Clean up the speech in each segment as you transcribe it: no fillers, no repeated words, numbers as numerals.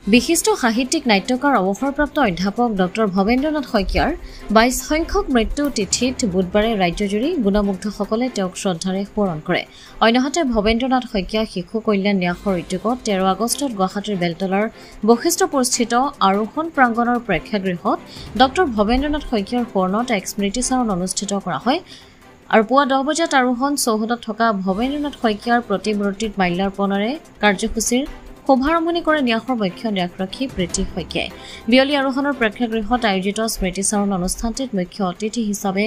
বিশিষ্ট সাহিত্যিক নাট্যকাৰ অৱসৰপ্ৰাপ্ত অধ্যাপক ডক্টৰ ভৱেন্দ্ৰনাথ শইকীয়াৰ ২২ সংখ্যক মৃত্যু তিথিত বুধবাৰে ৰাজ্যজুৰি গুণমুগ্ধসকলে তেওঁক শ্ৰদ্ধাৰে সোঁৱৰণ কৰে। অন্যহাতে ভৱেন্দ্ৰনাথ শইকীয়া শিশু কল্যাণ ন্যাসৰ উদ্যোগত ১৩ আগষ্টত গুৱাহাটীৰ বেলতলাৰ বশিষ্ঠপুৰস্থিত আৰোহণ প্ৰাংগণৰ প্ৰেক্ষাগৃহত ডক্টৰ ভৱেন্দ্ৰনাথ শইকীয়াৰ সোঁৱৰণত এক স্মৃতিচাৰণ অনুষ্ঠিত কৰা হয় আৰু পুৱা ১০ বজাত আৰোহণ চৌহদত থকা ভৱেন্দ্ৰনাথ শইকীয়াৰ প্ৰতিমূৰ্তিত মাল্যাৰ্পণেৰে কাৰ্যসূচীৰ শুভাৰম্ভণি কৰে ন্যাসৰ মুখ্য ন্যাসৰক্ষী প্ৰীতি শইকীয়াই। বিয়লি আৰোহণৰ প্ৰেক্ষাগৃহত আয়োজিত স্মৃতিচাৰণ অনুষ্ঠানটিত মুখ্য অতিথি হিচাপে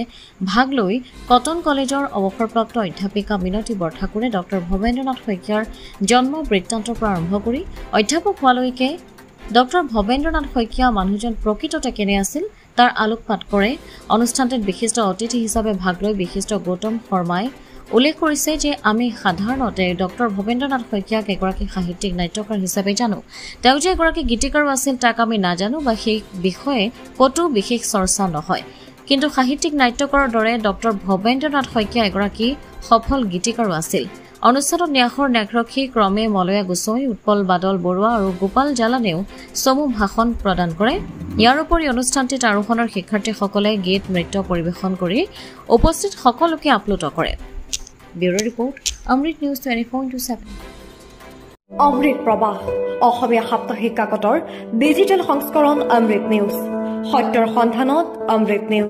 ভাগ লৈ কটন কলেজৰ অৱসৰপ্ৰাপ্ত অধ্যাপিকা মিনতী বৰঠাকুৰে ডক্টৰ ভৱেন্দ্ৰনাথ শইকীয়াৰ জন্ম বৃত্তান্তৰ পৰা আৰম্ভ কৰি অধ্যাপক হোৱালৈকে ডক্টৰ ভৱেন্দ্ৰনাথ শইকীয়া মানুহজন প্ৰকৃততে কেনে আছিল তাৰ আলোকপাত কৰে। অনুষ্ঠানটিত বিশিষ্ট অতিথি হিচাপে ভাগ লৈ বিশিষ্ট গৌতম শৰ্মাই উল্লেখ কৰিছে যে আমি সাধাৰণতে ডক্টৰ ভৱেন্দ্ৰনাথ শইকীয়াক এগৰাকী সাহিত্যিক নাট্যকাৰ হিচাপে জানো। তেওঁ যে এগৰাকী গীতিকাৰো আছিল তাক আমি নাজানো বা সেই বিষয়ে কতো বিশেষ চৰ্চা নহয়। কিন্তু সাহিত্যিক নাট্যকাৰৰ দৰে ডক্টৰ ভৱেন্দ্ৰনাথ শইকীয়া এগৰাকী সফল গীতিকাৰো আছিল। অনুষ্ঠানত ন্যাসৰ ন্যাসৰক্ষী ক্ৰমে মলয়া গোস্বামী, উৎপল বাদল বৰুৱা আৰু গোপাল জালানেও চমু ভাষণ প্ৰদান কৰে। ইয়াৰ উপৰি অনুষ্ঠানটিত আৰোহণৰ শিক্ষাৰ্থীসকলে গীত নৃত্য পৰিৱেশন কৰি উপস্থিত সকলোকে আপ্লুত কৰে। ব্যুৰো ৰিপৰ্ট, অমৃত নিউজ 24/7। অমৃত প্ৰবাহ অসমীয়া সাপ্তাহিক কাকতৰ ডিজিটেল সংস্কৰণ অমৃত নিউজ, সত্যৰ সন্ধানত অমৃত নিউজ।